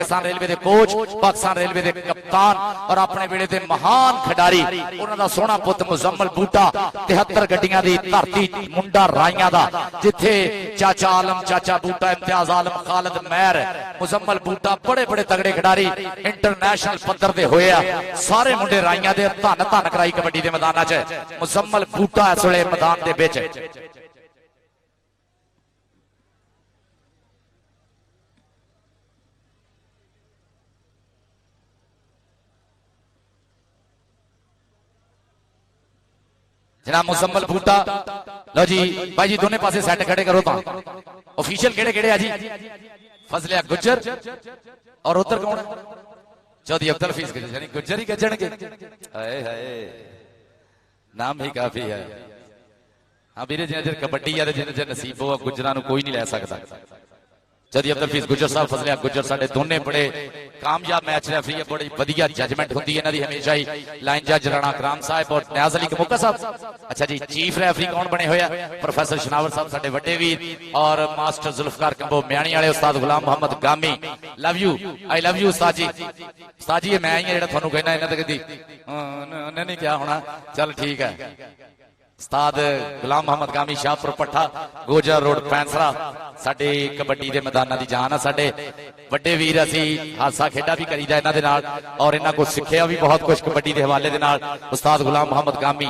Pakistan railway के coach, Pakistan railway के कप्तान और अपने वेले के महान खिडारी उन्हां दा सोहना पुत मुजम्मल बूटा 73 गड्डियां दी धरती मुंडा राइयां दा जिथे चाचा आलम चाचा बूटा इम्तियाज आलम खालिद महर मुजम्मल बूटा बड़े बड़े तगड़े खिडारी इंटरनेशनल पद्धर ते होए आ सारे मुंडे राइयां दे धन धन कराई कबड्डी दे मैदानां च मुजम्मल बूटा इस वेले मैदान दे विच जनाब मुजम्मल बूटा। लो जी भाई जी दोनों पासे सैट खड़े करो तो ऑफिशियल केड़े केड़े है जी फजलिया गुज्जर और उधर कौन है चौधरी अब्दुल हफीज यानी गुज्जर ही गजणगे हाय हाय नाम ही काफी है। हाँ वीरे जिन्हें चर कबड्डी है जिन्हें चर नसीब हो गुज्जरां नूं कोई नहीं लै सकदा। चौधरी अब्दुल हफीज गुज्जर साहब फजलिया गुज्जर साडे दोने बड़े कामयाब मैच रेफरी है बड़ी वधिया जजमेंट होंदी है इन्हां दी हमेशा ही लाइन जज राणा कराम साहब और न्याज अली कमुका साहब। अच्छा जी चीफ रेफरी कौन बने हुए प्रोफेसर शनावर साहब साडे वड्डे वीर और मास्टर जुल्फकार कंबो म्याणी वाले उस्ताद गुलाम मोहम्मद गामी love you I love you उस्ताद जी। उस्ताद जी मैं ही हां जिहड़ा तुहानूं कहना इन्हां ते कदी उन्हें नहीं क्या होना चल ठीक है। उस्ताद गुलाम मोहम्मद गामी शाहपुर पट्ठा गोजर रोड पैंसरा साडे कबड्डी के मैदानां दी जान है साडे वड्डे वीर असी हादसा खेडा भी करीदा इन्हां दे नाल और इन्हां को सिक्खिया भी बहुत कुछ कबड्डी के हवाले दे नाल उस्ताद गुलाम मोहम्मद गामी।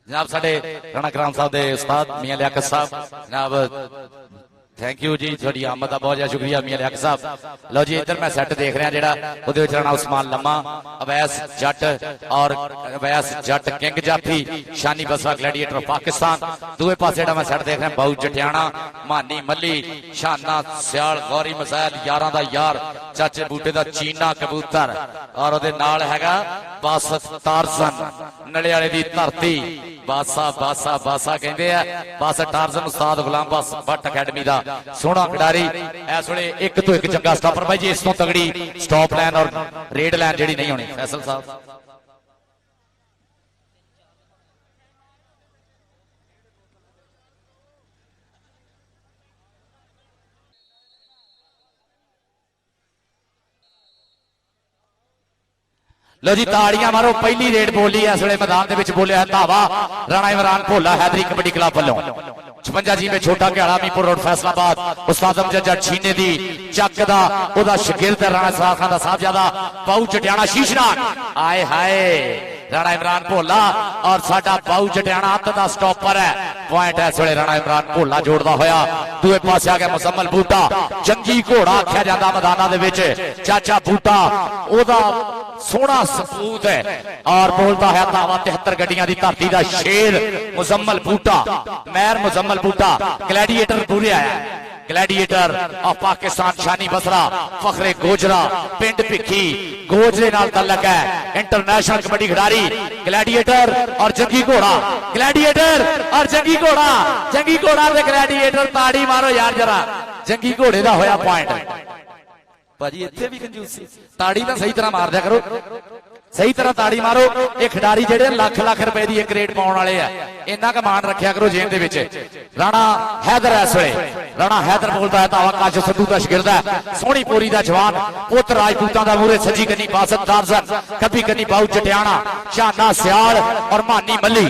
जनाब साडे राणा कराम साहब दे उस्ताद मियां लियाकत साहब जनाब थैंक यू जी थोड़ी आमद का बहुत ज्यादा शुक्रिया मियां लियाकत साहब। लो जी इधर मैं सैट देख रहा जेड़ा उहदे विच राणा उस्मान लम्मा अवैस जट और अवैस जट किंग जाफी शानी बसरा ग्लैडिएटर पाकिस्तान दूए पासे जेड़ा मैं सैट देख रहा बाऊ जटियाणा मानी मल्ली शाना सियाल गौरी मसैल यारां दा यार चाचे बूटे दा चीना कबूतर और उहदे नाल हैगा बासत टारजन नले वाले दी धरती बासा बासा बासा कहते हैं बासा टारजन उस्ताद गुलाम बास भट्ट अकैडमी दा सोहना खिडारी इस वेले एक तो एक चंगा स्टॉपर भाई जी इस तो तगड़ी स्टॉप लाइन और रेड लाइन जी नहीं होनी फैसल साहब। लो जी ताड़ियां मारो पहली रेड बोली इस वे मैदान के बोलिया धावा राणा इमरान भोला हैदरी कबड्डी क्लब वालों 56 जी में छोटा घाड़ा मीपुर रोड फैसलाबाद उस्ताद अमजद जट छीने दी चक दा ओदा शागिर्द राणा सराफ खान दा साहबजादा बाऊ जटियाणा शीशनाग आए हाय राणा इमरान भोला और साडा बाऊ जटियाणा अत दा स्टॉपर है पॉइंट इस वे राणा इमरान भोला जोड़दा होया दूए पासे आ गया मुजम्मल बूटा जंगी घोड़ा आख्या जांदा मैदानां दे विच चाचा बूटा ओदा सोहना सपूत है और बोलता है धावा 73 गड्डियां दी धरती दा शेर मुजम्मल बूटा महर मुजम्मल बूटा ग्लैडिएटर पूरे आया ग्लैडिएटर ऑफ पाकिस्तान शानी बसरा फखरे गोजरा पिंड भिखी गोजरे नाल तल्लक है इंटरनेशनल कबड्डी खिडारी ग्लैडिएटर और जंगी घोड़ा ग्लैडिएटर और जंगी घोड़ा ते ग्लैडिएटर ताड़ी मारो यार जरा जंगी घोड़े दा होया पॉइंट भाजी इत्थे भी कंजूसी ताड़ी ना सही तरह मार दिया करो सही तरह ताड़ी मारो ये खिडारी जेडे लाख लाख रुपए की एक रेट पाने वाले इन्ना का मान रखा करो जेब के राणा हैदर इस वे राणा हैदर बोलता है धावा काश संधू का शागिर्द है सोहनी पोरी का जवान पुत राजपूतां दा मूरे सजी कन्नी बासत टारजन कभी कन्नी बाऊ जटियाणा शाना सियाल और मानी मल्ली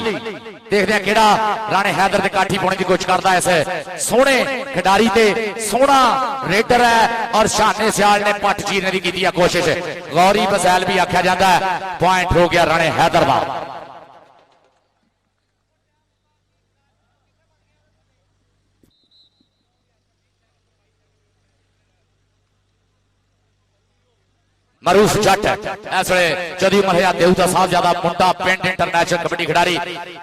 देखते हैं केड़ा राणे हैदर की काठी पाने की कोशिश करता है इस सोहने खिडारी ते सोहना रेडर है और शाने सियाल ने पट चीरने की की कोशिश गौरी बसैल भी आख्या जाता है पॉइंट हो गया राणे हैदर का। मरूफ जट इस वे जदी उमर देवता साहब ज्यादा मुंडा पिंड इंटरनेशनल कबड्डी खिडारी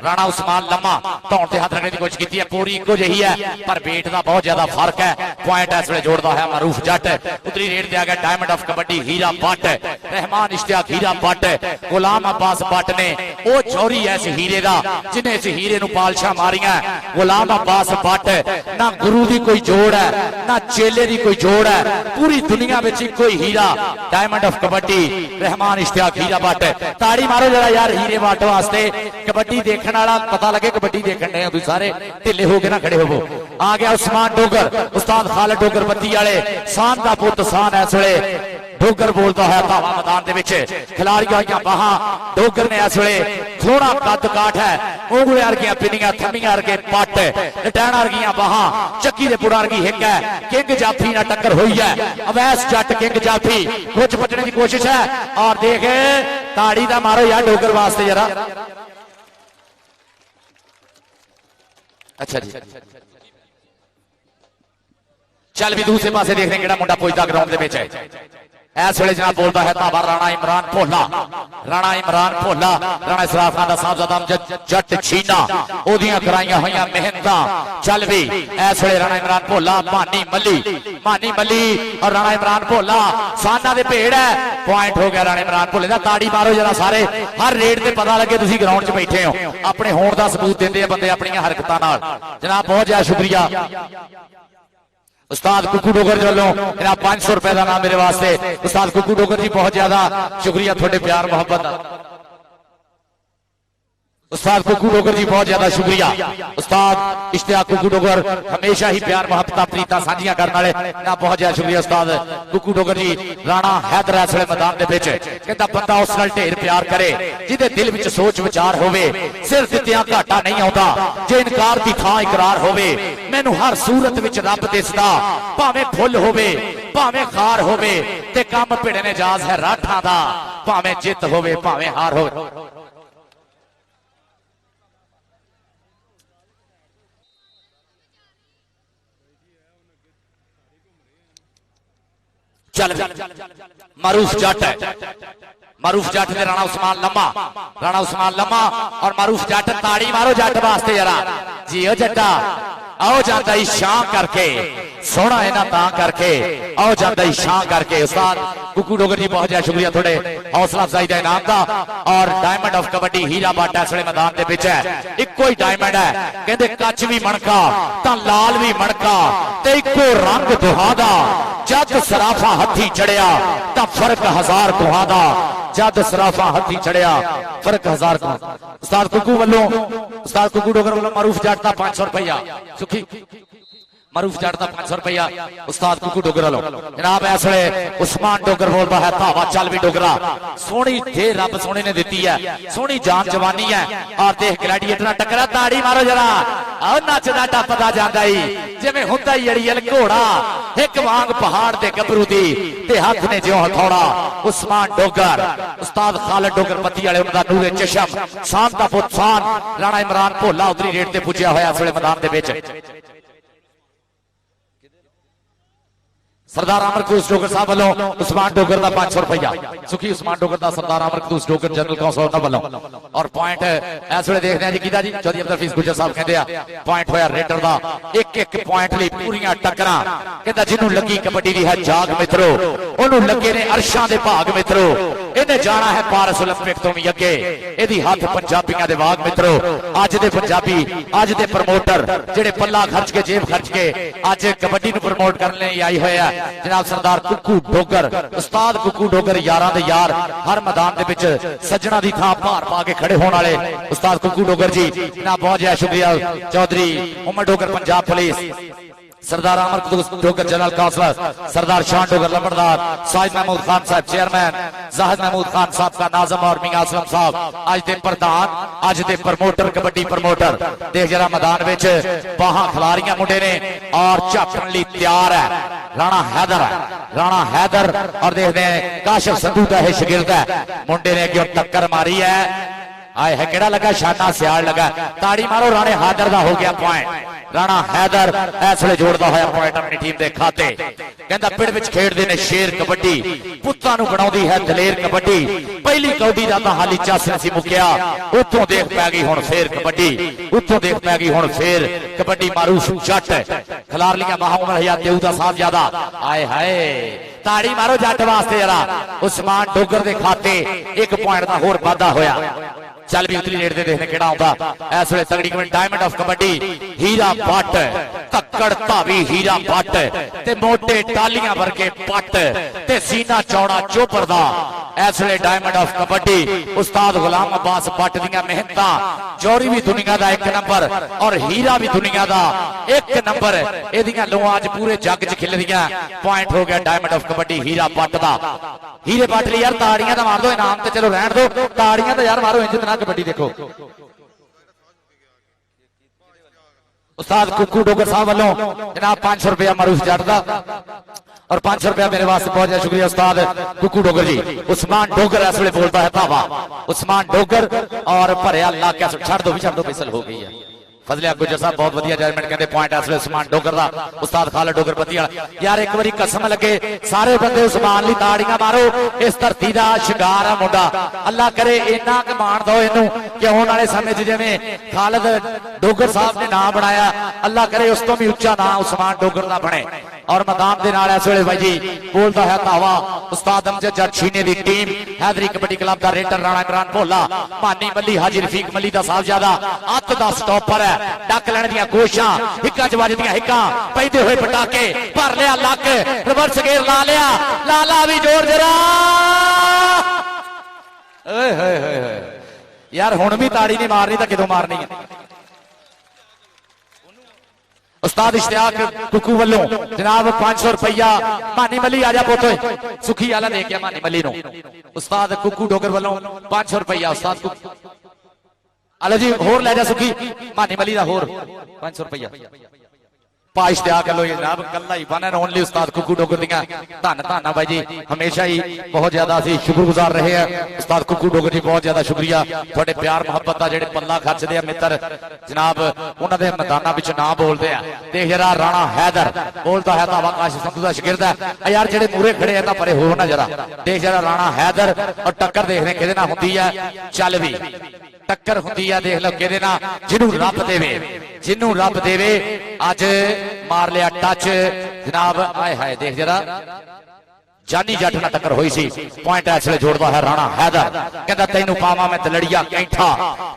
राणा उस्मान लम्मा धौन से हाथ रखने की कोशिश की है पूरी इको जही है पर वेट का बहुत ज्यादा फर्क है पॉइंट इस वे जोड़ता है मरूफ जट उतरी रेट दिया गया डायमंड ऑफ कबड्डी हीरा भट्ट रहमान इश्तियाक हीरा भट्ट गुलाम अब्बास भट्ट ने वो चोरी है इस हीरे का जिन्हें इस हीरे पालशा मारिया गुलाम अब्बास भट्ट ना गुरु की कोई जोड़ है ना चेले की कोई जोड़ है पूरी दुनिया में कोई हीरा डायमंड ऑफ कबड्डी रहमान इश्तियाक हीरा भट्ट ताड़ी मारो जरा यार हीरे भट्ट वास्ते कबड्डी देखने वाला पता लगे कबड्डी देखने हो सारे ढिले हो के ना खड़े हो आ गया उस्मान डोगर उस्ताद खालिद डोगर बत्ती वाले शान का पुत शान इस वे डोगर बोलता है धावा मैदान दे विच खिलाड़ियां बाहां डोगर ने इस वे थोड़ा कद काठ है उंगले वर्गियां पिनियां थम्मियां वर्गे पट डैना वर्गियां बाहां चक्की दे पुड़ा वर्गी हिंग है किंग जाफी ना टक्कर हुई है अवैस जट किंग जाफी कुछ बचने की कोशिश है और देख ताड़ी दा मारो यार डोगर वास्ते जरा अच्छा जी चल भी दूसरे पासे देखने केड़ा मुंडा पुजदा ग्राउंड दे विच है इस वे जनाब बोलता है धावा राणा इमरान भोला राणा इसराफ खान दा साहबजादा जट छीना ओदियां कराईयां होईयां मेहनतां चल भी इस वे राणा इमरान भोला मानी मली और राणा इमरान भोला साना दे भेड़ है पॉइंट हो गया राणा इमरान भोले दा ताड़ी मारो जरा सारे हर रेट ते पता लगे तुसीं ग्राउंड च बैठे हो अपने होण दा सबूत देंदे आ बंदे अपनी हरकतां नाल जनाब बहुत ज्यादा शुक्रिया उस्ताद कुकू डोगर वालों जनाब 500 रुपए का नाम मेरे वास्ते उस्ताद कुकू डोगर जी बहुत ज्यादा शुक्रिया थोड़े प्यार मोहब्बत उस्ताद कुकू डोगर जी बहुत ज्यादा शुक्रिया उस्ताद इश्तियाक कुकू डोगर हमेशा ही प्यार मोहब्बत प्रीता साझियां करने वाले ना बहुत ज्यादा शुक्रिया उस्ताद कुकू डोगर जी राणा हैदर इस वे मैदान दे विच कहंदा बंदा उस नाल ढेर प्यार करे जिहदे दिल विच सोच विचार होवे सिर दित्तियां घाटा नहीं आउंदा जे इनकार दी थां इकरार होवे मैनू हर सूरत विच रब दिसदा भावें फुल होवे भावें खार होवे ते काम भिड़े ने जाज है राठा दा भावें जित होवे भावें हार होवे चल मरूफ जट ने राणा उस्मान लम्मा और मरूफ जट ताड़ी मारो जट वास्ते जरा जी ओ जट्टा आओ जाता ही शां करके सोना है ना ता करके आओ जाता ही शां करके उस्ताद कुकू डोगर जी बहुत ज्यादा शुक्रिया थोड़े हौसला अफजाई का इनाम का और डायमंड ऑफ कबड्डी हीरा भट्ट इस वे मैदान दे विच है इको ही डायमंड है कहंदे कच भी मणका तां लाल भी मणका ते इको रंग दुहादा जद सराफा हथी चढ़िया तां फर्क हजार दुहादा जद सराफा हथी चढ़िया फर्क हजार उस्ताद कुकू वालों उस्ताद कुकू डोगर वालों मरूफ जट दा 500 रुपया सुखी मरूफ जट दा 500 रुपया उस्ताद कुकू डोगर वालों जनाब इस वे उस्मान डोगर बोलता है धावा चल भी डोगरा सोहनी थे रब सोने ने दी है सोहनी जान जवानी है और देख ग्लैडिएटर टकरा ताड़ी मारो जरा और नचदा टपदा जांदा ही जिवें हुंदा ही अड़ियल घोड़ा एक वांग पहाड़ दे गबरू दी ते हाथ ने ज्यों हथौड़ा उस्मान डोगर उस्ताद खालिद डोगर बत्ती वाले उनका नूरे चशम शान दा पुत शान राणा इमरान भोला उतरी रेट ते पुज्या होया इस वे मैदान दे विच सरदार अमर कदूस डोगर साहब वालों उस्मान डोगर का 500 रुपया सुखी उस्मान डोगर का सरदार अमर कदूस डोगर जनरल कौंसल वालों और पॉइंट इस वे देखते हैं जी किदा जी चौधरी अब्दुल हफीज गुजर साहब कहते हैं पॉइंट होया रेडर का एक पॉइंट ਲਈ पूरियां टक्करां कहता जिन्हों लगी कबड्डी दी है जाग मित्रो ओनू लगे ने अरशां दे भाग मित्रो इन्हें जाना है पारस ओलंपिक तो भी अगे एदी हाथ पंजाबियां दे वाग मित्रो अज दे पंजाबी अज दे प्रमोटर जेड़े पल्ला खर्च के जेब खर्च के अज कबड्डी नूं प्रमोट करने आई होया जनाब सरदार कुकू डोगर उस्ताद कुकू डोगर यारां दे यार हर मैदान दे विच सज्जणा दी थां भार पा के खड़े होने वाले उस्ताद कुकू डोगर जी जनाब बहुत ज्यादा शुक्रिया चौधरी उमर डोगर पंजाब पुलिस सरदार अमर कदूस डोगर जनरल काउंसलर सरदार शान डोगर लंबरदार साहिद महमूद खान साहब चेयरमैन जाहिद महमूद खान साहब का नाजम और मियां असलम साहब आज दे प्रधान आज दे प्रमोटर कबड्डी प्रमोटर देख जरा मैदान विच बाहां खिलाड़ियां मुंडे ने और झापण लई तैयार है राणा हैदर और देखते हैं काशिफ संधू का है शागिर्द है मुंडे ने क्यों टक्कर मारी है आए है केड़ा लगा शाना सियाल लगा ताड़ी मारो राणे हैदर का हो गया पॉइंट ਰਾਣਾ ਹੈਦਰ ਇਸ ਵੇਲੇ ਜੋੜਦਾ ਹੋਇਆ ਪੁਆਇੰਟ ਆਪਣੀ ਟੀਮ ਦੇ ਖਾਤੇ। ਕਹਿੰਦਾ ਪਿੰਡ ਵਿੱਚ ਖੇਡਦੇ ਨੇ ਸ਼ੇਰ ਕਬੱਡੀ, ਪੁੱਤਾਂ ਨੂੰ ਬਣਾਉਂਦੀ ਹੈ ਦਲੇਰ ਕਬੱਡੀ। ਪਹਿਲੀ ਕੌਡੀ ਦਾ ਤਾਂ ਹਾਲੀ ਚੱਸ ਨਹੀਂ ਸੀ ਮੁੱਕਿਆ, ਉੱਥੋਂ ਦੇਖ ਪੈ ਗਈ ਹੁਣ ਫੇਰ ਕਬੱਡੀ, ਉੱਥੋਂ ਦੇਖ ਪੈ ਗਈ ਹੁਣ ਫੇਰ ਕਬੱਡੀ। ਮਾਰੂਫ ਜੱਟ ਖਿਲਾਰ ਲਿਆ ਮਹਾਉਮਰ ਹਯਾਤ ਦੇਊ ਦਾ ਸਾਹਿਬਜ਼ਾਦਾ। ਆਏ ਹਾਏ ਤਾੜੀ ਮਾਰੋ ਜੱਟ ਵਾਸਤੇ ਜਰਾ। ਉਸਮਾਨ ਡੋਗਰ ਦੇ ਖਾਤੇ 1 ਪੁਆਇੰਟ ਦਾ ਹੋਰ ਵਾਧਾ ਹੋਇਆ। ਚੱਲ ਵੀ ਉਤਲੀ ਰੇਡ ਦੇ ਦੇਖਦੇ ਕਿਹੜਾ ਆਉਂਦਾ ਇਸ ਵੇਲੇ। ਤਗੜੀ ਕਬੱਡੀ ਡਾਇਮੰਡ ਆਫ ਕਬੱਡੀ ਹੀਰਾ ਭੱਟ, ਧੱਕੜ ਧਾਵੀ ਹੀਰਾ ਭੱਟ ਤੇ ਮੋਟੇ ਟਾਲੀਆਂ ਵਰਗੇ ਪੱਟ ਤੇ ਸੀਨਾ ਚੌੜਾ ਚੋਪਰ ਦਾ ਇਸ ਵੇਲੇ ਡਾਇਮੰਡ ਆਫ ਕਬੱਡੀ। ਉਸਤਾਦ ਗੁਲਾਮ ਅब्बास ਭੱਟ ਦੀਆਂ ਮਿਹਨਤਾਂ, ਜੌਹਰੀ ਵੀ ਦੁਨੀਆ ਦਾ 1 ਨੰਬਰ ਔਰ ਹੀਰਾ ਵੀ ਦੁਨੀਆ ਦਾ 1 ਨੰਬਰ। ਇਹਦੀਆਂ ਲੋਆਂ ਅੱਜ ਪੂਰੇ ਜੱਗ 'ਚ ਖਿਲਦੀਆਂ। ਪੁਆਇੰਟ ਹੋ ਗਿਆ ਡਾਇਮੰਡ ਆਫ ਕਬੱਡੀ ਹੀਰਾ ਭੱਟ ਦਾ। ਹੀਰੇ ਭੱਟ ਲਈ ਯਾਰ ਤਾੜੀਆਂ ਤਾਂ ਮਾਰ ਦੋ, ਇਨਾਮ ਤੇ ਚਲੋ ਰਹਿਣ ਦੋ, ਤਾੜੀਆਂ ਤਾਂ ਯਾਰ ਮਾਰੋ। ਇੰਜ ਤਾਂ ਨਾ ਕਬੱਡੀ ਦੇਖੋ। उस्ताद कुक्कू डोगर साहब वालों जनाब 500 रुपया मारूफ जट दा और 500 रुपया मेरे वास्ते बहुत ज्यादा शुक्रिया उस्ताद कुक्कू डोगर जी। उस्मान डोगर इस वे बोलता है धावा, उस्मान डोगर और भरिया ला के छड़ दो फिसल हो गई है। फजलिया गुजर साहब बहुत वधिया जजमेंट कहते पॉइंट इस वे उस्मान डोगर दा। उस्ताद खालिद डोगर पत्ती वाला यार एक बारी कसम लगे सारे बंदे उस्मान लई ताड़ियां मारो। इस धरती दा शिकार है मुंडा, अल्लाह करे इन्ना क मान दो इनू कि आने वाले समय च जिवें खालिद डोगर साहब ने नाम बनाया, अल्लाह करे उस तो भी उच्चा नाम उस्मान डोगर दा बने। और मैदान के नाल इस वेले भाई जी बोलता है धावा उस्ताद अमजद जट छीने की टीम हैदरी कबड्डी क्लब का रेटर राणा इमरान भोला, मानी मली हाजी रफीक मली का साहबजादा अत का स्टॉपर है। डक लैण दी कोशिशां हिक्कां च वजदियां हिक्कां पैदे हुए पटाके भर लिया लक रिवर्स गेयर ला लिया लाला भी जोर जरा यार हुण भी ताड़ी नहीं मारनी तो किदों मारनी है। उस्ताद इश्तियाक कुकू वालों जनाब 500 रुपया मानी मली आजा पोते सुखी आला दे गया मानी मली नो। उस्ताद कुकू डोगर वालों 500 रुपया उस्ताद कुकू आलो जी होर ले जा सुखी मानी मली दा होर 500 रुपया पा इश्तियाक लो जनाब कल्ला ही वन एंड ओनली उस्ताद कुकू डोगर दियां धन धन भाई जी हमेशा ही बहुत ज्यादा असीं शुक्रगुजार रहे हैं। उस्ताद कुकू डोगर जी बहुत ज्यादा शुक्रिया तुहाडे प्यार मुहब्बत दा जेहड़े पल्ला खर्चदे आ मित्र जनाब उन्हां दे मैदानां विच ना बोलदे आ। ते जरा राणा हैदर बोलता है धावा काशिफ संधू दा शागिर्द है यार जेहड़े मूरे खड़े आ तां परे हो ना जरा देख जरा राणा हैदर और टक्कर देखने किहदे नाल हुंदी है। चल भी टक्कर हुंदी है देख लो किहदे नाल जिन्नू रब देवे जिन्नू रब देवे। अज मार लिया टच जनाब आए हाय देख जरा जानी जट ना टक्कर हुई सी। पॉइंट इस वे जोड़ता है राणा हैदर कहता तेनू पावा मैं दलड़िया कैंठा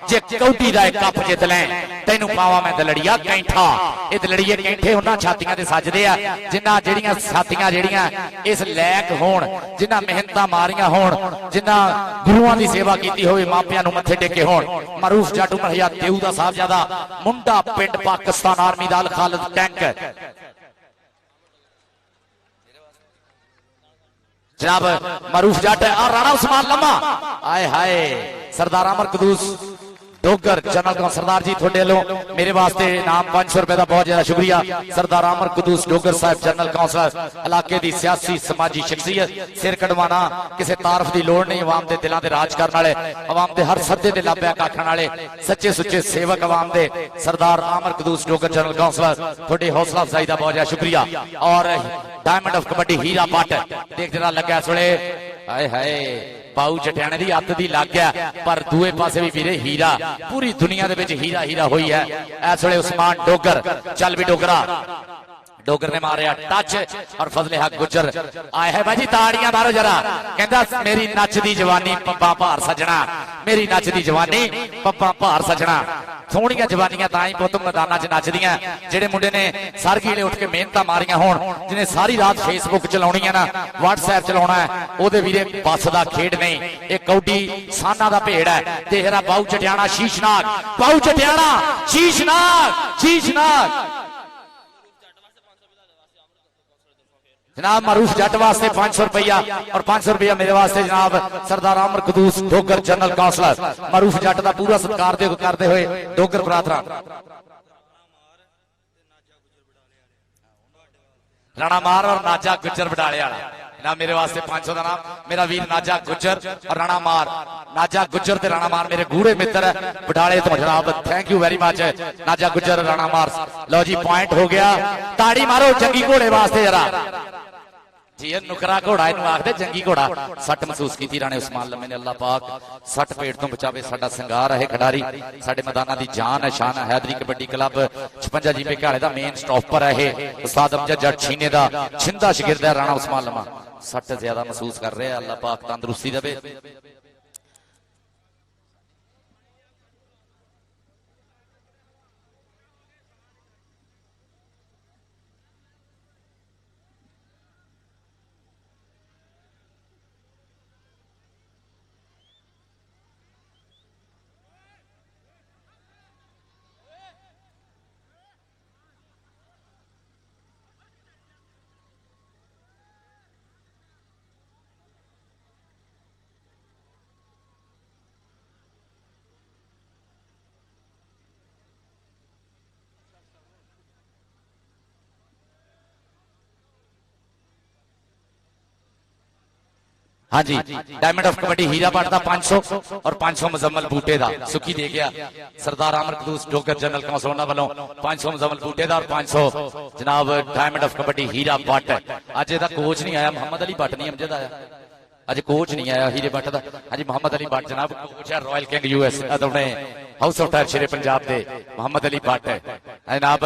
जे कौडी दा कप जित लै तेनू पावा मैं दलड़िया कैंठा। ये दलड़िए कैंठे उन्हां छातियां ते सजदे आ जिन्हां जेड़ियां छातियां जेड़ियां इस लैक होण जिन्हां मेहनतां मारियां होण जिन्हां गुरुआं दी सेवा कीती होवे मापियां नूं मत्थे टेके होण। मारूफ जट उमर हयात देऊ दा साहबजादा मुंडा पिंड पाकिस्तान आर्मी दा खालिद टैंक जनाब मारूफ जट और राणा उस्मान लम्मा आए हाय सरदार अमर कदूस डोगर जनरल सरदार जी थोड़े लो मेरे वास्ते नाम 500 रुपए का बहुत ज्यादा शुक्रिया। सरदार अमर कदूस डोगर साहब जनरल काउंसलर इलाके की सियासी समाजी शख्सियत सिर कटवाना किसी तारफ की लोड़ नहीं। अवाम के दिलों के राज करने वाले अवाम के हर सदे के लाभे आखण वाले सच्चे सुच्चे सेवक अवाम के सरदार अमर कदूस डोगर जनरल काउंसलर थोड़ी हौसला अफजाई का बहुत ज्यादा शुक्रिया। और डायमंड ऑफ कबड्डी हीरा भट्ट देख जरा लग्या इस वेले हाय हाय पाऊ चटियाने की अत दी लग गया पर दूए पासे भी वीरे हीरा पूरी दुनिया दे विच हीरा हीरा हुई है इस वेले उस्मान डोगर। चल भी डोगरा डोगर ने मारिया टच और फजले हक गुजर आए है भाई जी ताड़ियां मारो जरा कहता मेरी नचदी जवानी पप्पा भार सजना मेरी नचदी जवानी पप्पा भार सजना। सोहणियां जवानियां तां ही पुत्त मैदानां च नचदियां जेड़े मुंडे ने सरगीले उठ के मेहनतां मारियां होण जिन्हें सारी रात फेसबुक चलाउणी है ना व्हाट्सएप चलाउणा है ओदे वीरे बस दा खेड नहीं ये कौडी साना दा भेड़ है। तेरा बाऊ चटियाणा शीशनाग बाऊ चटियाणा शीशनाग शीशनाग जनाब मारूफ जट वास्ते 500 रुपया और 500 रुपया मेरे वास्ते जनाब सरदार अमर कदूस डोगर जनरल काउंसलर मारूफ जट का पूरा सत्कार करते हुए डोगर बरादरा राणा मार और नाजा गुजर बटाले वाला ना मेरे वास्ते 500 का नाम मेरा वीर नाजा गुज्जर और राणा मार। नाजा गुज्जर ते राणा मार मेरे गूढ़े मित्र है बटाले तो जनाब, थैंक यू वेरी मच नाजा गुज्जर राणा मार। लो जी पॉइंट हो गया, ताड़ी मारो जंगी घोड़े वास्ते जरा जी। नुकरा घोड़ा इनू आखदे जंगी घोड़ा। सट महसूस की राणे उस्मान लम्मे ने, अल्लाह पाक सट पेट तो बचावे। साडा संगार है खिडारी, साडे मैदाना दी जान है शान है। हैदरी कबड्डी क्लब 56 जी घाले दा मेन स्टॉपर है उस्ताद अमजद जट छीने दा छिंदा शागिर्द है राणा उस्मान लम्मा। सट ज्यादा महसूस कर रहे हैं, अल्लाह पाक तंदुरुस्ती देवे। हाँ जी, डायमंड ऑफ कबड्डी हीरा भट्ट का 500 और 500 मुजम्मल बूटे का सुखी दे गया सरदार आमर कदूस डोगर जनरल काउंसिल उन्होंने वालों 500 मुजम्मल बूटे का और 500 जनाब डायमंड ऑफ कबड्डी हीरा भट्ट। अज एदा कोच नहीं आया, मोहम्मद अली भट्ट नहीं अमजद आया, अज कोच नहीं आया हीरे भट्ट का। हाँ जी मोहम्मद अली भट्ट जनाब कोच है रॉयल किंग यूएस अपने हाउस ऑफ टायर शेरे पंजाब के मोहम्मद अली भट्ट है जनाब।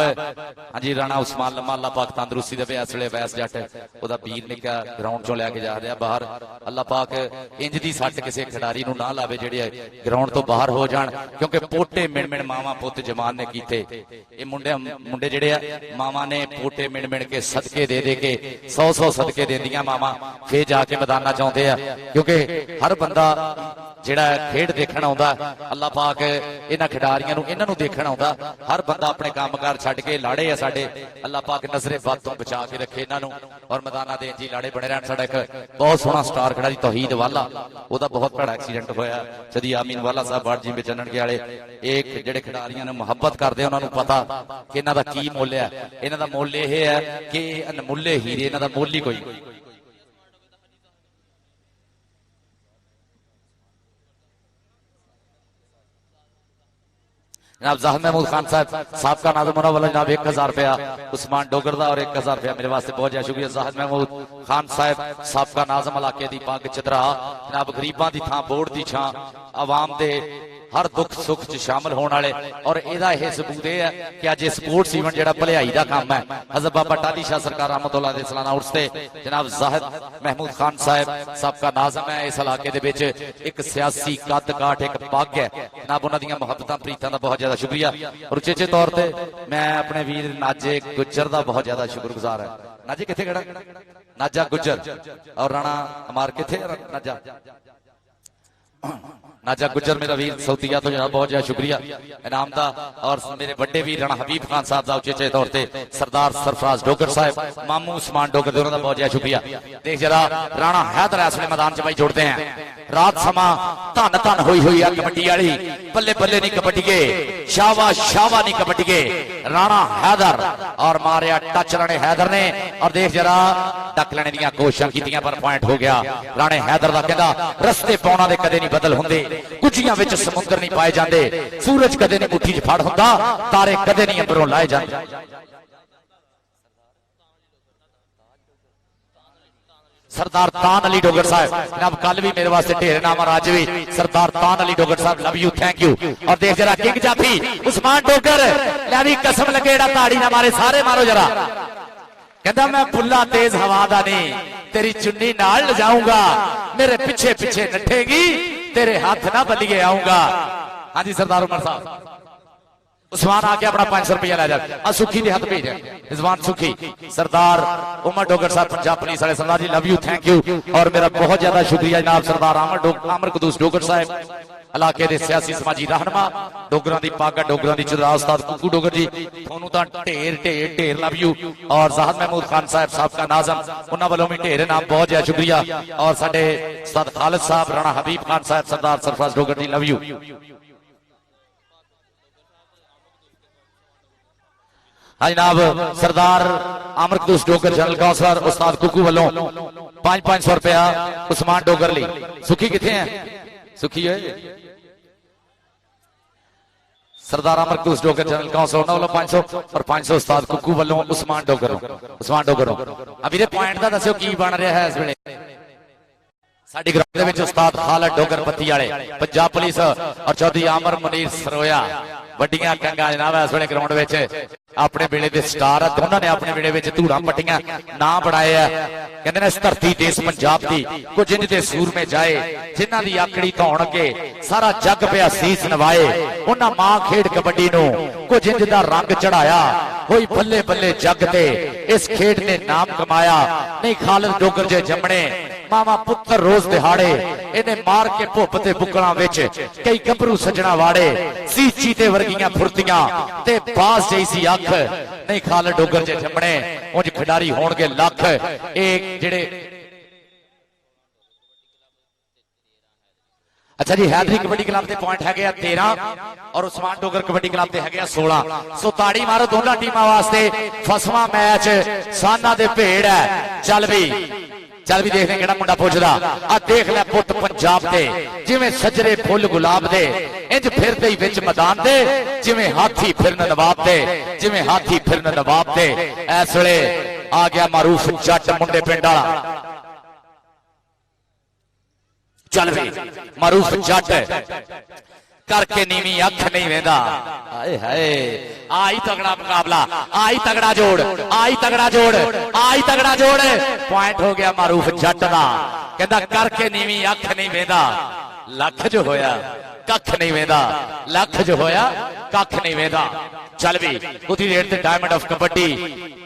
हाँ जी राणा उस्मान लम्मा अल्लाह पाक तंदुरुस्ती देवे। इस वे वैस जट ओदा वीर निका ग्राउंड चों लैके जा रहा बाहर, अल्लाह पाक इंज दी सट किसी खिडारी नूं ना लावे जेड़े ग्राउंड तो बाहर हो जाण, क्योंकि पोटे मिण मिण मावा पुत जमान ने कीते। ये मुंडे जेड़े आ मावा ने पोटे मिण मिण के सदके दे दे के 100 सदके देंदियां मावा फिर जाके मैदाना चाहुंदे आ, क्योंकि हर बंदा जेड़ा खेड देखण आउंदा अल्लाह पाक इन्हां खिडारियां नूं इन्हां नूं देखण आउंदा। हर बंदा अपने कामकार छड्ड के लाड़े आ साडे, अल्लाह पाक नजरे बद तो बचा के रखे इन्हां नूं और मैदाना दे जी लाड़े बने रहण। साडा एक बहुत सोहना स्टार खिडारी तौहीद वाला, ओदा बहुत बड़ा एक्सीडेंट होया सदी आमीन वाला साहब बाड़ जी में चन्नण के वाले। एक जेड़े खिडारियां नूं मुहब्बत करदे उन्हां नूं पता कि इन्हां दा की मुੱਲ है। इन्हां दा मुੱਲ ਇਹ है कि अनमुल्ले हीरे, इन्हां दा मुੱਲ ही कोई। जनाब जाहिद महमूद खान साहब साहब का नाजम होना वाला जनाब 1000 रुपया उस्मान डोगर दा और 1000 रुपया मेरे वास्ते बहुत ज्यादा शुक्रिया। जाहिद महमूद खान साहब साहब का नाजम इलाके दी पग चदरा जनाब गरीबां दी थां बोर्ड दी छां आवाम दे हर दुख सुख च शामिल होने वाले और एदा यह सबूत है कि अज स्पोर्ट्स इवेंट जेड़ा भलाई दा काम है हज़रत बाबा टाली शाह सरकार रहमतुल्लाह अलैह सलाना उर्स ते जनाब जाहिद महमूद खान साहब साहब का नाज़म है। इस इलाके दे विच एक सियासी कद काठ एक पग है जनाब, उन्हां दीयां मुहब्बतां प्रीतां दा बहुत ज्यादा शुक्रिया। और उचेचे तौर ते मैं अपने वीर नाजे गुज्जर दा बहुत ज्यादा शुक्रगुजार है। नाजे किथे खड़ा नाजा गुज्जर और राणा अमार किथे नाजा नाजा गुज्जर मेरा वीर सऊदिया तो जनाब बहुत ज्यादा शुक्रिया इनाम दा। और मेरे बड़े वीर राणा हबीब खान साहब दा उचेचे तौर ते सरदार सरफराज डोगर साहब मामू उस्मान डोगर दोनों का बहुत ज्यादा शुक्रिया। देख जरा राणा हैदर इस मैदान च भाई जुड़ते हैं। रात समा धन धन हुई हुई है कबड्डी वाली, बल्ले बल्ले नहीं कबड्डी के शावा शावा नहीं कबड्डी के राणा हैदर और मारिया टच राणे हैदर ने। और देख जरा टक लेने दी कोशिशां कीतियां पर पॉइंट हो गया राणे हैदर दा। कहंदा रस्ते पाउणा दे कदे नहीं बदल हुंदे, कुचियां विच समुंदर नहीं पाए जाते, सूरज कदे नहीं मुट्ठी च फड़ हुंदा, तारे कदे नहीं अंबरों लाए जाते। सरदार तान अली डोगर साहब जनाब कल भी मेरे वास्ते ढेर नाम और आज भी सरदार तान अली डोगर साहब लव यू थैंक यू। और देख जरा किंग जाफी उस्मान डोगर लै कसम लगे जेड़ा ताड़ी ना मारे सारे मारो जरा। कहता मैं फुल्ला तेज हवा दा नहीं तेरी चुन्नी नाल ले जाऊंगा, मेरे पीछे पीछे नठेगी तेरे हाथ ना बलिए आऊंगा। हाँ जी सरदार उमर साहब उस्मान आके अपना 500 रुपया लै जा सुखी के हाथ भेज रिजवान सुखी सरदार उमर डोगर साहब पंजाब पुलिस वाले सरदार जी लव यू थैंक यू। और मेरा बहुत ज्यादा शुक्रिया जनाब सरदार आमर कदूस डोगर साहब इलाके के सियासी समाजी रहनुमा डोगरां दी पागा डोगरां दी चुरा उस्ताद कुकू डोगर जी थोनू तां ढेर ढेर ढेर लव यू। और जाहिद महमूद खान साहब साहब का नाज़म उन्हां वालों भी ढेर नाम बहुत ज्यादा शुक्रिया। और साडे उस्ताद खालिद साहब राणा हबीब खान साहब सरदार सरफराज डोगर जी लव यू। हाँ जनाब सरदार आमर कदूस डोगर जनरल काउंसलर उस्ताद कुकू वालों 500 रुपया उस्मान डोगर ली। सुखी किथे हैं? सुखी है सरदार आमर कदूस डोगर जनरल काउंसलर वालों 500 और 500 उस्ताद कुकू वालों उस्मान डोगर। अभी पॉइंट का दस्यो की बन रहा है इस वेले साडी ग्राउंड दे विच उस्ताद खालिद डोगर पत्ती वाले पंजाब पुलिस और चौधरी आमर मुनीर सरोया वड्डियां कंगा जनाब इस वेले ग्राउंड विच अपने वेले दे स्टार है। दोनों ने अपने वेले विच धूड़ा पट्टियां नाम बढ़ाए है। कहंदे ने इस धरती देश पंजाब दी कुछ इंज दे सूर में जाए जिन्हां दी आकड़ी धौण अगे सारा जग पिया सीस नवाए। उन्हां मां खेड कबड्डी नूं कुछ इंज दा रंग चढ़ाया होई बल्ले बल्ले जग ते इस खेड ने नाम कमाया। नहीं खालिद डोगर जे जमणे मामा पुत्र रोज दिहाड़े इन्हें मार के भुप ते बुकड़ा विच कई गभरू सजना वाड़े सी चीते वर्गियां फुर्तियां ते बास जैसी अख। नहीं खालिद डोगर जे जमणे उंज खिडारी होणगे लख। एक जेड़े अच्छा जी हैदरी कबड्डी क्लब के पॉइंट है 13 और उस्मान डोगर कबड्डी क्लब के है 16। सो ताड़ी मारो दोनों टीमां वास्ते। फसवा मैच साना दे भेड़ है। चल भी देखने केड़ा मुंडा पुछदा आ देख ले पुत पंजाब दे जिवें सजरे फुल गुलाब दे इंज फिरदे ही विच मैदान दे जिवें हाथी फिरन नवाब दे जिवें हाथी फिरन नवाब दे। इस वेले आ गया मारूफ जट मुंडे पिंड वाला। चल भी मारूफ जट करके नीवी अख नहीं वेंदा। हाय हाय आई तगड़ा मुकाबला आई तगड़ा जोड़ आई तगड़ा जोड़ आई तगड़ा जोड़। पॉइंट हो गया मारूफ जट दा। कहंदा करके नीवी अख नहीं वेंदा लख जो होया कख नहीं वेंदा लख जो होया कख नहीं वेंदा। चल भी उदी रेट ते diamond of kabaddi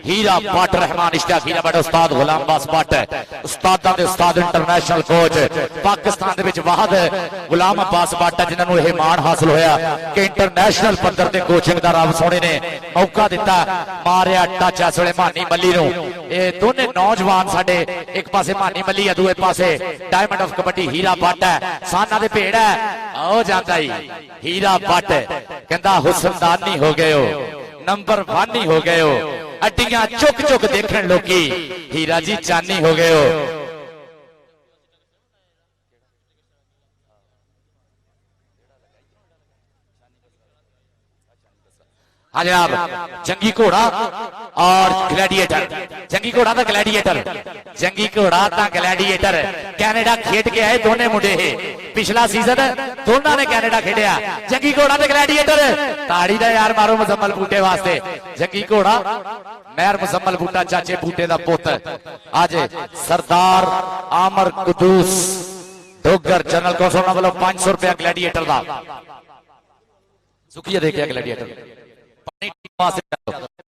Heera Bhatt Rahman Ishtiyaq Heera Bhatt Ustad Ghulam Abbas Bhatt उस्तादां they Ustad international coach Pakistan दे विच वाहद गुलाम अब्बास भट्ट जिन्हां नूं यह मान हासिल होया कि इंटरनेशनल पद्धर ते कोचिंग दा रब सोने ने मौका दिता। मारिया टच इस वेले मानी मल्ली नूं। ये दोने नौजवान साडे एक पासे मानी मल्ली है दूए पासे डायमंड ऑफ कबड्डी हीरा भट्ट है। साना दे भेड़ है आओ जाता ही हीरा भट्ट कहंदा हुसनदानी हो गए हो नंबर 1 ही हो गए हो अड्डियां चुक चुक देखण लोकी हीरा जी चानी हो गए हो। हाँ जनाब जंगी घोड़ा और ग्लैडिएटर जंगी घोड़ा था ग्लैडिएटर जंगी घोड़ा था ग्लैडिएटर कैनेडा खेड के आए दोने मुंडे है पिछला सीजन दोनों ने कैनेडा खेडिया। जंगी घोड़ा ते ग्लैडिएटर ताड़ी दा यार मारो मुजम्मल बूटे वास्ते। जंगी घोड़ा मेहर मुजम्मल बूटा चाचे बूटे दा पुत आज सरदार आमर कदूस डोगर जनरल कौंसल वालों 500 रुपया ग्लैडिएटर दा। सुखिया देखिया ग्लैडिएटर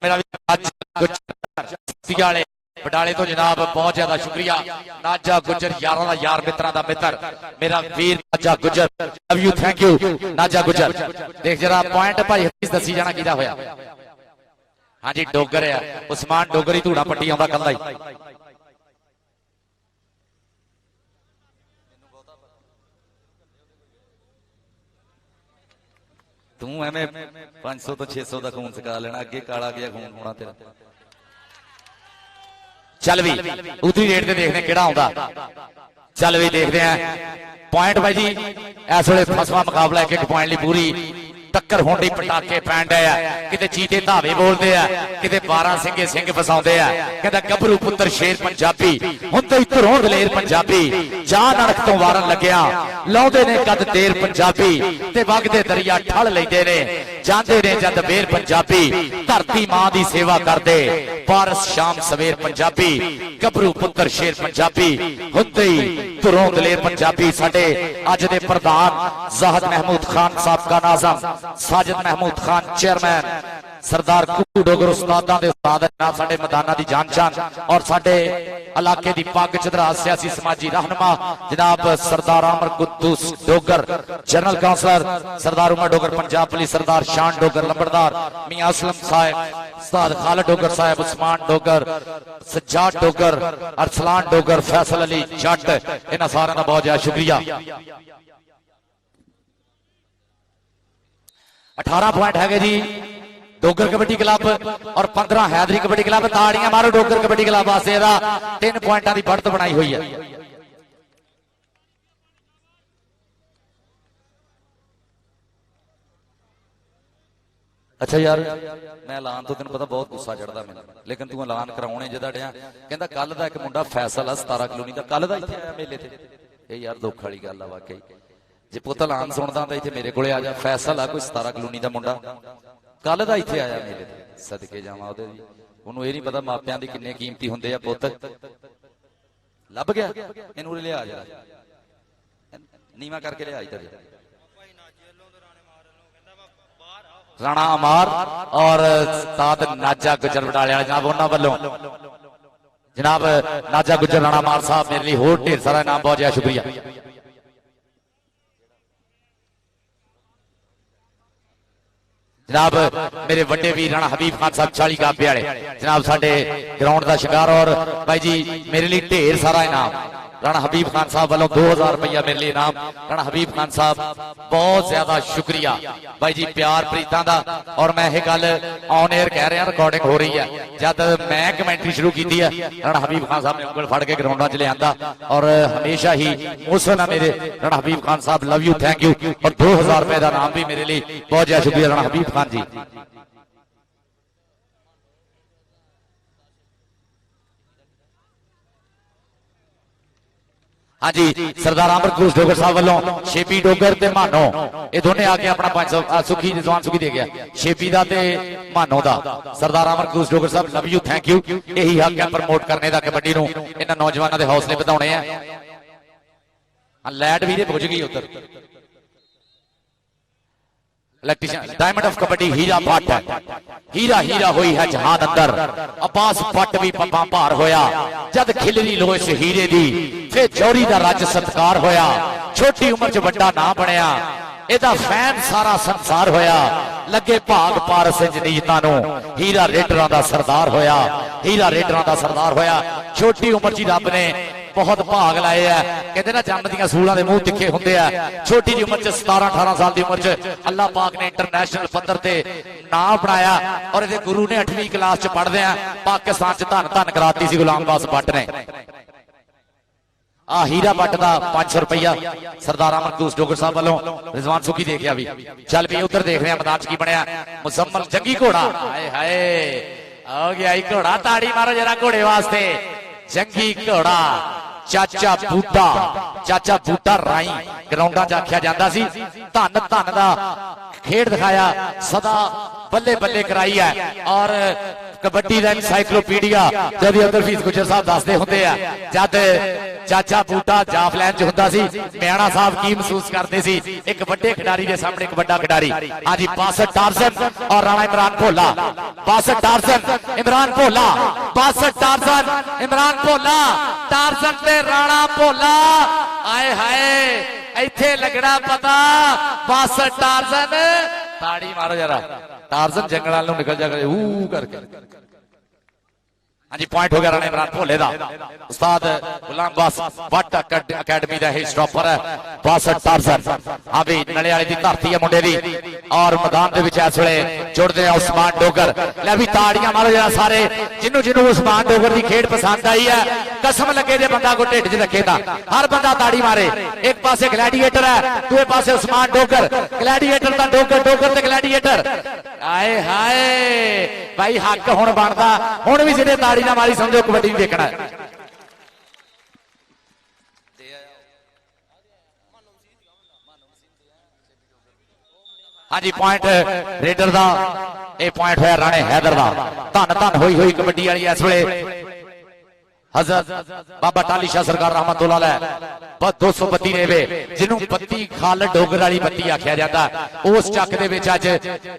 मेरा बटाले तो जनाब बहुत ज्यादा शुक्रिया। नाजा गुजर यारों का यार मित्रों का मित्र मेरा वीर नाजा गुजर लव यू थैंक यू नाजा गुजर। देख जरा पॉइंट भाई हदीस दसी जाना किदा होया। हाँ जी डोगर है उस्मान डोगर ही धूड़ा पट्टी आंदा कल्ला ही। तू एवं 500 तो 600 का खून सिखा लेना अगे काला गया खून होना तेरा। चल भी उसी रेट से देखने केड़ा आउंदा। चल भी देखते हैं पॉइंट भाई जी इस वेले फसवा मुकाबला एक पॉइंट ली पूरी टक्कर होण दी पटाके पैण डे आ। किते चीते धावे बोलदे आ किते 12 सिंगे सिंह फसाउंदे आ। कहंदा गभरू पुत्र शेर पंजाबी हुंदे इधरों दलेर पंजाबी जान अणख तो वारन लग्या लाउंदे ने कद देर पंजाबी ते वगदे दरिया ठल लैंदे ने जांदे ने जद बेर पंजाबी धरती मां दी सेवा करदे पारस शाम सवेर पंजाबी गभरू पुत्र शेर पंजाबी हुंदे इधरों दलेर पंजाबी। साडे अज दे प्रधान ज़ाहिद महमूद खान साबका नाज़म साजिद महमूद खान चेयरमैन सरदार कुकू डोगर उस्तादां दे उस्ताद जनाब साडे मैदानां दी जान शान और साडे इलाके दी पग चदरा सियासी समाजी रहनुमा जनाब सरदार आमर कदूस डोगर जनरल काउंसलर सरदार उमर डोगर पंजाब पुलिस सरदार शान डोगर लंबड़दार मियां असलम साहब उस्ताद खालिद डोगर साहब उस्मान डोगर सज्जाद डोगर अरसलान डोगर फैसल अली जट इन्हां सारियां दा बहुत ज्यादा शुक्रिया। 18 पॉइंट है जी डोगर कबड्डी क्लब और 15 हैदरी कबड्डी क्लब। ताड़ियां मारो डोगर कबड्डी क्लब वास्ते, 3 पॉइंटां दी बढ़त बनाई हुई है। अच्छा यार, मैं ऐलान तो तेन पता बहुत गुस्सा चढ़ता मैं, लेकिन तू ऐलान कराने जिदा डिया कहता कल का एक मुंडा फैसल 17 कलोनी का कल का इत्थे आया मेले ते। ये यार दुख वाली गल है वाकई। जे पुत ऐलान सुनदा तो इत्थे मेरे कोले आ जा, फैसल आ कोई 17 कलोनी का मुंडा कल का इत्थे आया मेले ते। सदके जावां ओहदे दी, ओनू ये नहीं पता मापियां दी किन्ने कीमती हुंदे आ पुत। लभ गया इनू लिया जरा नीवा करके लिया इधर। राणा अमार और उस्ताद नाजा गुजर बटाले जनाब उन्होंने वालों जनाब नाजा गुजर राणा अमार साहब मेरे लिए होर ढेर सारा इनाम, बहुत ज्यादा शुक्रिया। जनाब मेरे बड़े वीर राणा हबीब खान साहब 40 गाबे वाले जनाब साडे ग्राउंड का शिकार, और भाई जी मेरे लिए ढेर सारा इनाम राणा हबीब खान साहब वालों 2000 रुपया मेरे लिए इनाम। राणा हबीब खान साहब बहुत ज्यादा शुक्रिया भाई जी प्यार प्रीतां दा। और मैं ये गल ऑन एयर कह रहा, रिकॉर्डिंग हो रही है, जब मैं कमेंट्री शुरू की है राणा हबीब खान साहब ने उंगल फड़ के ग्राउंडा च लिया, और हमेशा ही मुसलमान मेरे राणा हबीब खान साहब लव यू थैंक यू। और 2000 रुपए का इनाम भी मेरे लिए बहुत ज्यादा शुक्रिया राणा हबीब खान जी। हाँ जी सरदार अमर क्रूज डोगर साहब वालों शेपी डोगर ते मानो ये दोने आके अपना 500 सुखी जवान सुखी दे गया, शेपी दा ते मानो दा। सरदार अमर क्रूज डोगर साहब लव यू थैंक यू। यही हक है प्रमोट करने का कबड्डी नूं, इन्हां नौजवानों के हौसले बढ़ाने हैं। लैट भी पुज गई उधर इलेक्ट्रीशियन डायमंड ऑफ कबड्डी हीरा भट्ट है, हीरा हीरा हुई है जहान अंदर। अब्बास भट्ट भी पप्पा भार होया जद खिलरी लो इस हीरे दी, फिर चौरी दा रज सत्कार होया, छोटी उम्र च बड़ा ना बनया, एदा फैन सारा संसार होया, लगे भाग पारस नीयतां नूं, हीरा रेडरां दा सरदार होया, हीरा रेडरां दा सरदार होया। छोटी उम्र च रब ने बहुत भाग लाए है, कहते ना जन्म दियां सूलां दे मुंह तिखे हुंदे आ। छोटी जी उम्र च 17-18 साल की उम्र च अल्लाह पाक ने इंटरनेशनल पद्धर ते नाम बनाया, और इहदे गुरु ने 8वीं क्लास च पढ़दे आ पाकिस्तान च धन धन कराती सी गुलाम अब्बास भट्ट ने। आ हीरा भट्ट का 500 रुपया सरदार अमर क्रूज डोगर साहब वालों रिजवान सुखी दे गया भी। चल भी उधर देख रहे हैं मैदान की बनया मुजम्मल जंगी घोड़ा, हाय हाय हो गया घोड़ा, ताड़ी मारो जरा घोड़े वास्ते। जंगी घोड़ा चाचा बूटा राई ग्राउंडा च आख्या जाता सी, धन धन का खेड दिखाया, सदा बल्ले बल्ले कराई है। और कबड्डी का इंसाइक्लोपीडिया जब अब्दुल हफीज गुजर साहब दसते होंगे आ, जब चाचा बूटा जाफलैन च होंदा सी मैणा साहब की महसूस करते सी एक बड़े खिडारी के सामने एक बड़ा खिडारी। आज बासठ टार्जन और राणा इमरान भोला, बासठ टार्जन इमरान भोला, बासठ टार्जन इमरान भोला, टार्जन ते राणा भोला। आए हाय इत्थे लगना पता, बासठ टार्जन ताड़ी मारो जरा, टार्जन जंगल निकल जा करके। हाँ जी पॉइंट हो गया राणा इमरान भोले का। उस्ताद गुलाम अब्बास भट्ट अकेडमी का स्टॉपर है 62 टार्जन। हाँ भी नले वाली धरती है मुंडे दी, और मैदान के इस वे जुड़ते हैं उस्मान डोगर। लै भी ताड़ियां मारो जरा सारे जिन्हों जिन्हों उस्मान डोगर की खेड पसंद आई है, कसम लगे जे बंदा को ढिड च रखेगा हर बंदा ताड़ी मारे। एक पासे ग्लैडिएटर है, दूसरे पासे उस्मान डोगर, ग्लैडिएटर का डोगर, डोगर ते ग्लैडिएटर। आए हाय भाई हक हुण बनदा, हुण भी जिहड़े ताड़ी ना मारी समझो कबड्डी देखना है। हाँ जी पॉइंट रेडर का, यह पॉइंट होया राणे हैदर का। धन धन होई होई कबड्डी वाली इस वे हजरत बाबा टाली शाह सरकार रहमतुल्लाह अलैह 232 रेवे जिन्हों बत्ती खालद डोगर वाली बत्ती आख्या जाता है, उस चक दे विच अज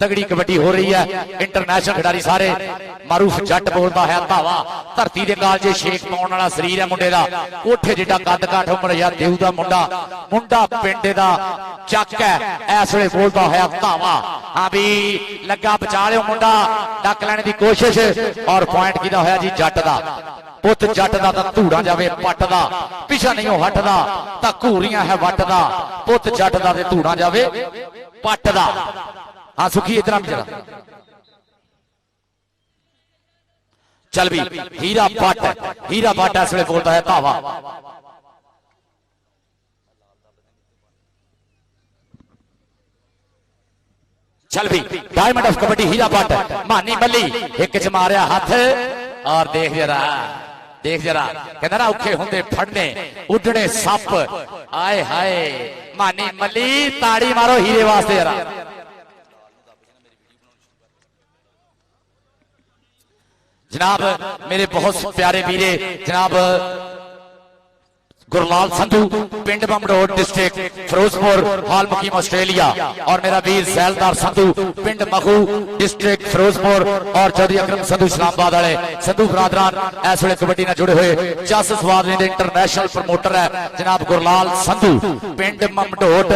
तगड़ी कबड्डी हो रही है। इंटरनेशनल खिडारी सारे मारूफ जट बोलता है धावा, धरती के गाल जे शेक पाउण वाला शरीर है मुंडे का, कोठे जिड्डा कद काठ उमर या देव का मुंडा, मुंडा पिंड दा चक है इस वे बोलता है धावा। हाँ भी लगा बचा लियो मुंडा, डक लैने की कोशिश, और पॉइंट किहदा होया जी जट का। पुत जट का तो धूड़ा जावे पट का, पिछा नहीं हटदा तो घूरियां है वट का, पुत जट का तो धूड़ा जावे पट का। हाँ सुखी इतना जरा चल भी हीरा भट्ट इस वे बोलता है धावा। चल भी डायमंड ऑफ कबड्डी हीरा भट्ट मानी मल्ली एक च मारिया हाथ और देख जरा कहना ना औखे होंदे फड़ने उडने सप आए हाय मानी मल्ली ताड़ी मारो हीरे वास्ते जरा। जनाब मेरे बहुत प्यारे वीरे जनाब गुरलाल संधू पिंड बमड़ोट डिस्ट्रिक्ट फिरोजपुर हाल मुकीम ऑस्ट्रेलिया और मेरा वीर सैलदार संधू पिंड मखू डिस्ट्रिक्ट फिरोजपुर और चौधरी अकरम संधू इस्लामाबाद वाले संधू बरादरान इस वे कबड्डी में जुड़े हुए जस स्वाद इंटरनेशनल प्रमोटर है जनाब गुरलाल संधू पिंड बमड़ोट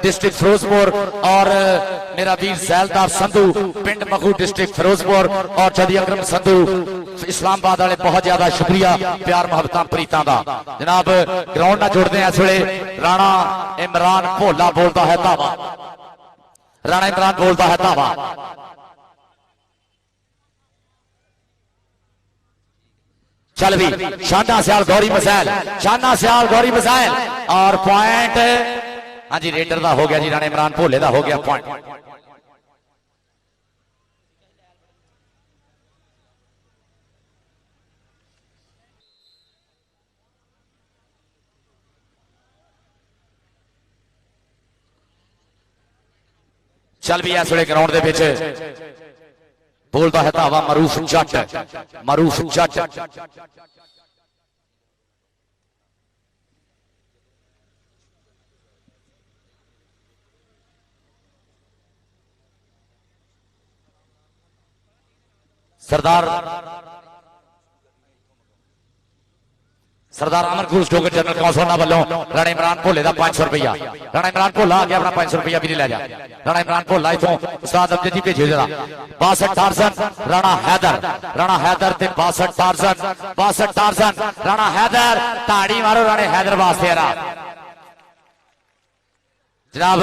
डिस्ट्रिक्ट फिरोजपुर और मेरा वीर सैलदार संधू पिंड मखू डिस्ट्रिक्ट फिरोजपुर और चौधरी अकरम संधू इस्लामाबाद वाले बहुत ज्यादा शुक्रिया प्यार मोहब्बत प्रीतां दा। जनाब ग्राउंड ना जुड़ते हैं इस वे राणा इमरान भोला बोलता है धावा। राणा इमरान बोलता है धावा। चल भी शाना सियाल गौरी मसाइल और पॉइंट हाँ जी रेडर का हो गया जी राणा इमरान भोले का हो गया पॉइंट। चल भी इस वे ग्राउंड के बोलता है धावा मरूफ जट सरदार अमर घोष डोगर जनरल कौंसल वालों राणा इमरान भोले का 500 रुपया। राणा इमरान भोला आ गया अपना 500 रुपया भी नहीं लै जा। राणा इमरान भोला इथों उस्ताद अब्दुल जी भेजे जरा 62 टार्जन राणा हैदर ते 62 टार्जन राणा हैदर ताड़ी मारो राणे हैदर वास्ते जनाब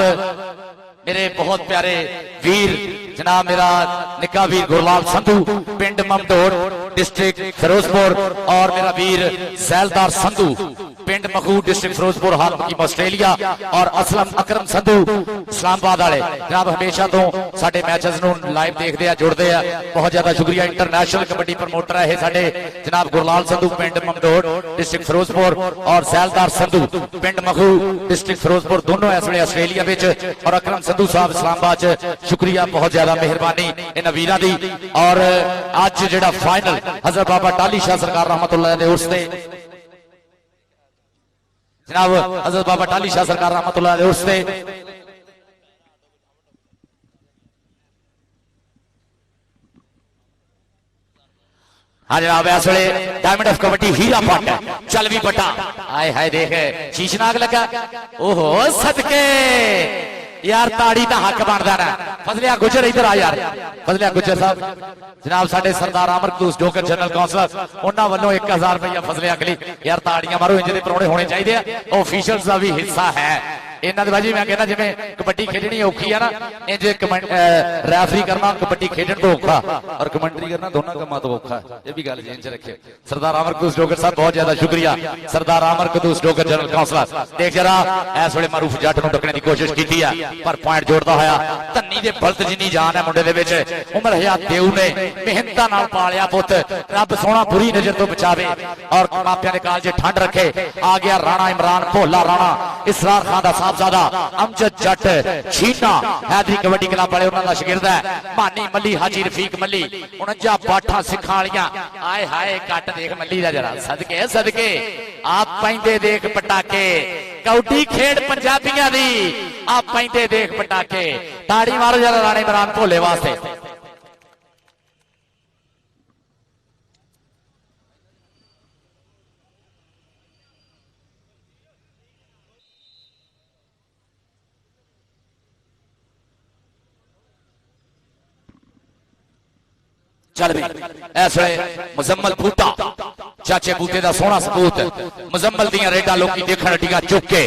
मेरे बहुत प्यारे वीर जनाब मेरा निका वीर गुरलाल संधू पिंड ममदोट डिस्ट्रिक्ट फिरोजपुर और मेरा वीर सैलदार संधू पिंड मखू डिस्ट्रिक्ट फिरोजपुर हाल मुकीम ऑस्ट्रेलिया और असलम अकरम संधू इस्लामाबाद वाले जनाब हमेशा तो साडे मैचेस नूं लाइव देखते हैं जुड़ते हैं बहुत ज्यादा शुक्रिया। इंटरनेशनल कबड्डी प्रमोटर है साडे जनाब गुरलाल संधू पिंड ममदोट डिस्ट्रिक्ट फिरोजपुर और सैलदार संधू पिंड मखू डिस्ट्रिक्ट फिरोजपुर दोनों इस वे ऑस्ट्रेलिया विच और अकरम संधू साहब इस्लामाबाद शुक्रिया बहुत ज्यादा मेहरबानी इन वीरां दी। और अज जिहड़ा फाइनल हजरत बाबा टाली शाह सरकार रहमतुल्लाह दे उर्स ते जनाब हजरत बाबा टाली शाह सरकार रहमतुल्लाह अलैह उर्स ते हाँ जनाब इस वे डायमंड ऑफ कबड्डी हीरा भट्ट चल भी बटा आए हाय देख शीशनाग लगा ओहो सदके यार ताड़ी का हक बनता ना। फजलिया गुजर इधर आ यार फजलिया गुजर साहब जनाब साडे सरदार अमरकूस डोगर जनरल कौंसलर उन्होंने वालों 1000 रुपया फजलिया अगली यार ताड़ियां मारो इंज दे परौणे होने चाहिए ऑफिशियल्स का भी हिस्सा है इन्हों भाजी मैं कहना जिवें कबड्डी खेलनी औखी है ना इंज रैफरी करना कबड्डी खेलने तो औखा और कमेंट्री करना दोनों कामों तो औखा ये भी गल इंज रखे। सरदार अमरकूस डोगर साहब बहुत ज्यादा शुक्रिया सरदार अमरकूस डोगर जनरल कौंसलर देख जरा इस वे मारूफ जट नूं टकने की कोशिश की है पर पॉइंट जोड़ता होया धन्नी दे बलत जिन्नी जान है मुंडे दे विच उमर हयात देव ने मेहनतां नाल पालिया पुत रब सोना बुरी नजर तो बचावे और मापियां दे काल च ठंड रखे। आ गया राणा इमरान भोला राणा इसरार खान दा साहबजादा अमजद जट छीना हैदरी कबड्डी क्लब वाले उन्हां दा शागिर्द है मानी मल्ली हाजी रफीक मल्ली 49 बाठा सिखां वालियां आए हाय कट देख मल्ली दा जरा सदके आप पैंदे देख पटाके कबड्डी खेड पंजाबियां दी आप पैंदे देख पटाके ताड़ी मारो जरा राणा इमरान भोले वास्ते। चल भी इस वे मुजम्मल बूटा चाचे बूटे का सोहना सबूत मुजम्मल दियां रेडा लोकी देखण डिगा चुके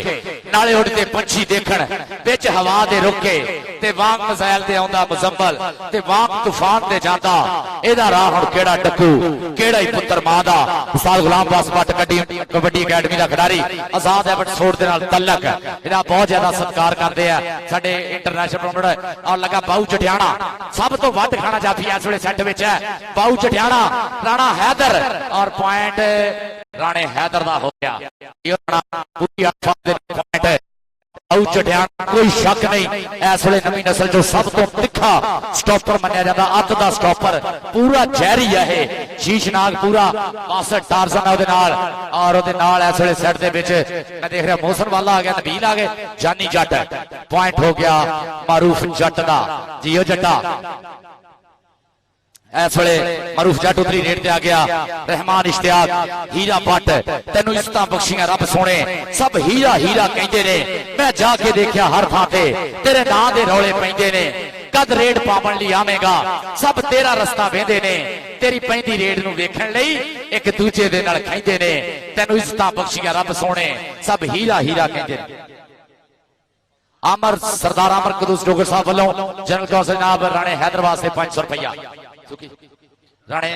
नाले उड़ते पंछी देखण विच हवा दे रुके ते वांग मिसाइल ते आउंदा मुजम्मल ते वांग तूफान ते जांदा एदा राह हुण केड़ा टक्कू केड़ा ही पुत्र मां दा उस्ताद गुलाम अब्बास भट्ट कबड्डी अकैडमी दा खिडारी आजाद एबट सोड दे नाल तलक एदा बहुत ज्यादा सत्कार करदे आ साडे इंटरनेशनल टूर्नामेंट और लगा बाऊ चटियाणा सब तो वध खाना जाफी इस वेले सैट विच है बाऊ चटियाणा राणा हैदर और पॉइंट राणे हैदर दा हो गया पूरी पॉइंट कोई शक नहीं इस वे नवी नस्ल जो सब तो तिखा स्टॉपर मनिया जाता अत का स्टॉपर पूरा जहरी है शीशनाग पूरा बासठ टारजन और इस वे सैट दे विच मैं देख रहा मौसम वाला आ गया नबील आ गए जानी जट पॉइंट हो गया मारूफ जट का जियो जट्टा इस वे मरूफ जट उतरी रेट आ गया रहमान इश्तियाक हीरा भट्ट तेनू इज्जत बख्शियां रब सोने सब हीरा हीरा कहते ने मैं जाके देखा हर थां ते तेरे नां दे रौले पैंदे ने कद रेड पावन लई आवेगा सब तेरा रस्ता वेंदे ने तेरी पैंदी रेड नू वेखण लई एक दूजे दे नाल खैंदे ने तेनू इज्जत बख्शियां रब सोने सब हीरा हीरा कहते ने अमर सरदार अमर कदूस डोगर साहब वालों जनरल कौंसल जनाब राणे हैदर वास्ते 500 रुपया राणे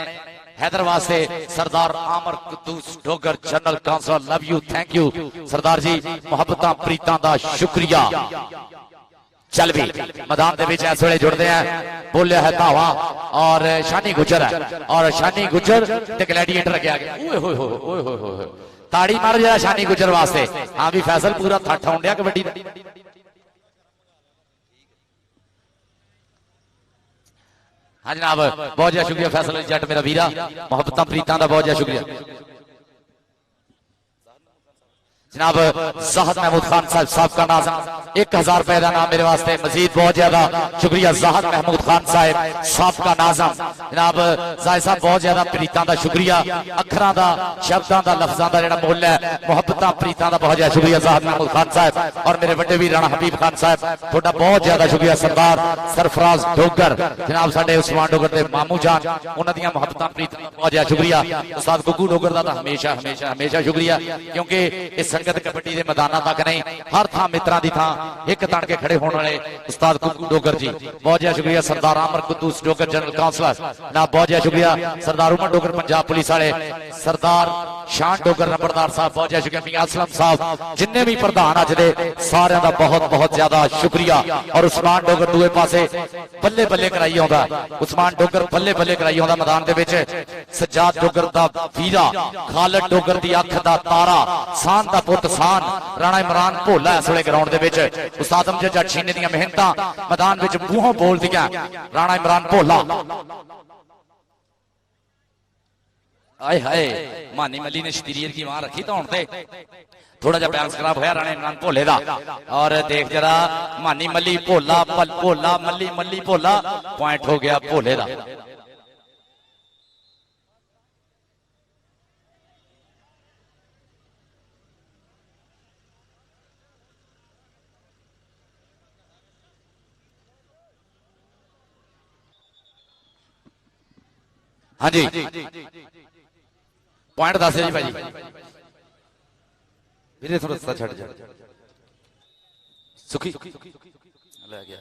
हैदर वास्ते सरदार Aamir Quddus Dogar general council love you thank you सरदार जी मोहब्बत प्रीतां दा शुक्रिया चल भी मैदान दे विच इस वेले जुड़दे हैं बोलिया है धावा और शानी गुजर है और शानी गुजर ते ग्लैडिएटर अगे आ गया ओए होए होए ओए होए होए ताड़ी मार जरा शानी गुजर वास्ते हां भी फैसल पूरा ठठ होंडिया कबड्डी दा हाँ जनाब बहुत ज्यादा शुक्रिया फैसल जट मेरा वीरा मोहब्बत प्रीतां दा बहुत ज्यादा शुक्रिया जनाब ज़ाहद महमूद खान साहब का नाज़म 1000 रुपए का नाम मेरे वास्ते मजीद बहुत ज्यादा शुक्रिया ज़ाहद महमूद खान साहब का नाज़म जनाब जाहिद साहब बहुत ज्यादा प्रीतां दा शुक्रिया अखरां दा शब्दां दा लफ्जां दा जेड़ा मुल है मोहब्बत प्रीतां दा बहुत ज्यादा शुक्रिया ज़ाहद महमूद खान साहब और मेरे बड़े वीर राणा हबीब खान साहब थोड़ा बहुत ज्यादा शुक्रिया सरदार सरफराज डोगर जनाब साडे उस्मान डोगर दे मामू जान उन्हां दियां मोहब्बतां प्रीतां बहुत ज्यादा शुक्रिया उस्ताद गुग्गू डोगर दा हमेशा हमेशा हमेशा शुक्रिया क्योंकि इस संगत कबड्डी के मैदाना तक नहीं हर थां मित्रां दी थां एक तण के खड़े होने वाले उस्ताद गुग्गू डोगर जी बहुत ज्यादा शुक्रिया सरदार आमर कदूस डोगर जनरल काउंसलर ना बहुत ज्यादा शुक्रिया सरदार उमर डोगर पंजाब पुलिस वाले सरदार शान डोगर नंबरदार साहब बहुत ज्यादा शुक्रिया मियां असलम साहब जिन्ने भी प्रधान अज दे सारियां दा बहुत बहुत ज्यादा शुक्रिया और उस्मान डोगर दूए पासे बल्ले बल्ले कराई आउंदा उस्मान डोगर बल्ले बल्ले कराई आउंदा मैदान दे विच सज्जाद डोगर दा वीरा खालिद डोगर दी अख दा तारा सान दा पुत सान राणा इमरान भोला इस वे ग्राउंड दे विच उस्ताद अमजद जट छीने दी मेहनतां मैदान विच मूहों बोल दियां राणा इमरान भोला आए हाय मानी मली ने शतीरियर की वहां रखी तो हुण थोड़ा जा बैलेंस खराब होया राणे इमरान भोले दा और देख जरा मानी मली भोला भोला मली मली भोला पॉइंट हो गया भोले दा हाँ जी पॉइंट दस जी भाई थोड़ा छड़ जा सुखी ले गया